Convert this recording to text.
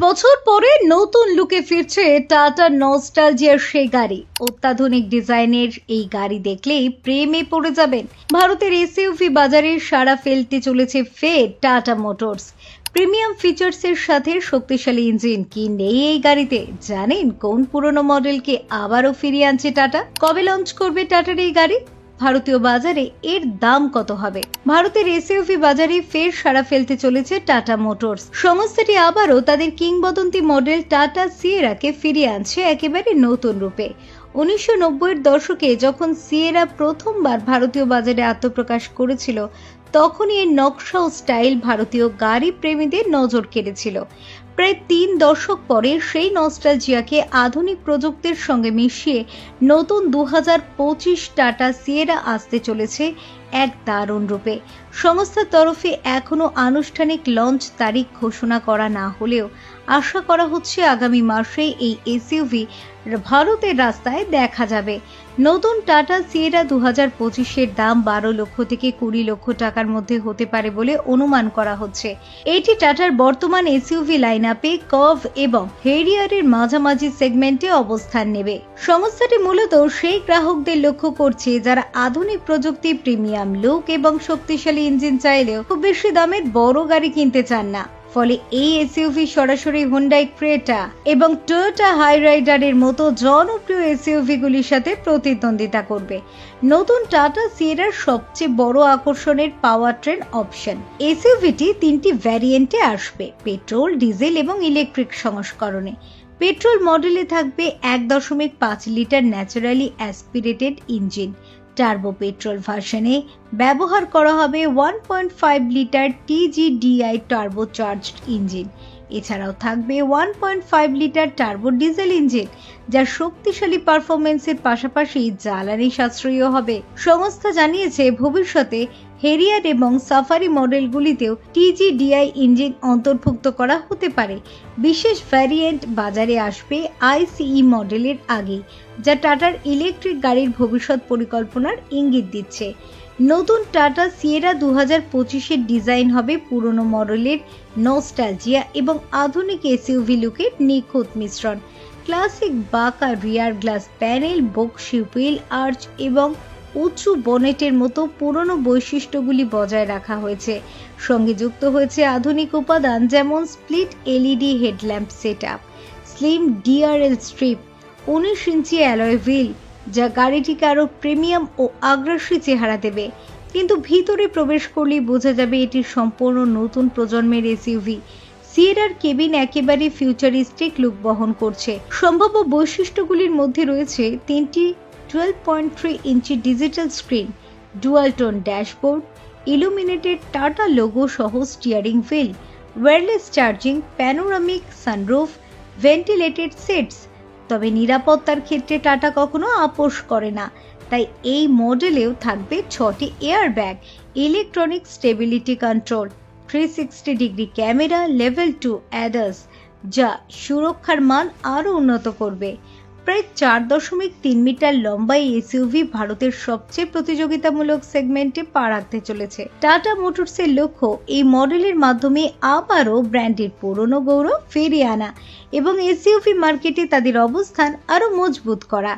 বছর পরে নতুন লুকে ফিরছে টাটা নস্টালজিয়ার সেই গাড়ি। অত্যাধুনিক ডিজাইনের এই গাড়ি দেখলেই প্রেমে পড়ে যাবেন। ভারতের এসইউভি বাজারে সাড়া ফেলতে চলেছে ফের টাটা মোটরস। প্রিমিয়াম ফিচার্সের সাথে শক্তিশালী ইঞ্জিন কি নেই এই গাড়িতে? জানেন কোন পুরনো মডেলকে আবারও ফিরিয়ে আনছে টাটা? কবে লঞ্চ করবে টাটার এই গাড়ি? ভারতীয় বাজারে এর দাম কত হবে? ভারতের এসইউভি বাজারে ফের সাড়া ফেলতে চলেছে টাটা মোটরস। সংস্থাটি আবারও তাদের কিংবদন্তি মডেল টাটা সিয়েরাকে ফিরিয়ে আনছে একেবারে নতুন রূপে। 1990-এর দশকে যখন সিয়েরা প্রথমবার ভারতীয় বাজারে আত্মপ্রকাশ করেছিল, তখনই এর নকশা ও স্টাইল ভারতীয় গাড়ি প্রেমীদের নজর কেড়েছিল। প্রায় 3 দশক পরে সেই নস্টালজিয়াকে আধুনিক প্রযুক্তির সঙ্গে মিশিয়ে নতুন 2025 টাটা সিয়েরা আসতে চলেছে এক দারুণ রূপে। সংস্থার তরফে এখনো আনুষ্ঠানিক লঞ্চ তারিখ ঘোষণা করা না হলেও আশা করা হচ্ছে আগামী মাসে এই এসইউভি ভারতের রাস্তায় দেখা যাবে। নতুন টাটা সিয়েরা 2025-এর দাম 12 লক্ষ থেকে 20 লক্ষ টাকার মধ্যে হতে পারে বলে অনুমান করা হচ্ছে। এটি টাটার বর্তমান এসইউভি লাইনআপে কার্ভ এবং হেরিয়ারের মাঝামাঝি সেগমেন্টে অবস্থান নেবে। সংস্থাটি মূলত সেই গ্রাহকদের লক্ষ্য করছে যারা আধুনিক প্রযুক্তি, প্রিমিয়াম লুক এবং শক্তিশালী ইঞ্জিন চাইলেও খুব বেশি দামের বড় গাড়ি কিনতে চান না। ফলে এই এসইউভি সরাসরি হুন্ডাই ক্রেটা এবং টয়োটা হাইরাইডারের মতো জনপ্রিয় এসইউভি গুলির সাথে প্রতিদ্বন্দ্বিতা করবে। নতুন টাটা সিয়েরার সবচেয়ে বড় আকর্ষণের পাওয়ার ট্রেন অপশন। এসইউভিটি 3টি ভ্যারিয়েন্টে আসবে, পেট্রোল, ডিজেল এবং ইলেকট্রিক সংস্করণে। পেট্রোল মডেলে থাকবে 1.5 litre naturally aspirated engine. Turbo petrol ভার্সনে ব্যবহার করা হবে 1.5 litre TGDI turbo charged engine. এছাড়াও থাকবে 1.5 লিটার টার্বো ডিজেল ইঞ্জিন, যা শক্তিশালী পারফরমেন্সের পাশাপাশি জ্বালানি সাশ্রয়ীও হবে। সংস্থা জানিয়েছে ভবিষ্যতে হেরিয়ার এবং সাফারি মডেলগুলিতেও TGDI ইঞ্জিন অন্তর্ভুক্ত করা হতে পারে। বিশেষ ভ্যারিয়েন্ট বাজারে আসবে ICE মডেলের আগে, যা টাটার ইলেকট্রিক গাড়ির ভবিষ্যৎ পরিকল্পনার ইঙ্গিত দিচ্ছে। নতুন টাটা সিয়েরা 2025-এর ডিজাইন হবে পুরনো মডেলের নস্টালজিয়া এবং আধুনিক এসইউভি লুকের নিখুঁত মিশ্রণ। ক্লাসিক বাঁকা rear glass panel, boxy wheel arch এবং উঁচু বনেটের মতো পুরনো বৈশিষ্ট্যগুলি বজায় রাখা হয়েছে। সঙ্গে যুক্ত হয়েছে আধুনিক উপাদান যেমন split LED headlamp setup, slim DRL strip, 19 ইঞ্চি অ্যালয় হুইল, যা গাড়িটিকে আরো প্রিমিয়াম ও আগ্রাসী চেহারা দেবে। কিন্তু ভিতরে প্রবেশ করলেই বোঝা যাবে এটি সম্পূর্ণ নতুন প্রজন্মের এসইউভি। সিয়েরার কেবিন একেবারে ফিউচারিস্টিক লুক বহন করছে। সম্ভাব্য বৈশিষ্ট্যগুলির মধ্যে রয়েছে 3টি 12.3 inch digital screen, dual tone dashboard, illuminated Tata logo সহ steering wheel, wireless charging, panoramic sunroof, ventilated seats. তবে নিরাপত্তার ক্ষেত্রে টাটা কখনো আপোষ করে না, তাই এই মডেলেও থাকবে 6টি air bag, electronic stability control, 360 degree camera, level 2 ADAS, যা সুরক্ষার মান আরো উন্নত করবে। প্রায় 4.3 মিটার লম্বা এই এসইউভি ভারতের সবচেয়ে প্রতিযোগিতামূলক সেগমেন্টে পা রাখতে চলেছে। টাটা মোটরসের লক্ষ্য এই মডেলের মাধ্যমে আবারও ব্র্যান্ডের পুরনো গৌরব ফিরিয়ে আনা এবং এসইউভি মার্কেটে তাদের অবস্থান আরো মজবুত করা।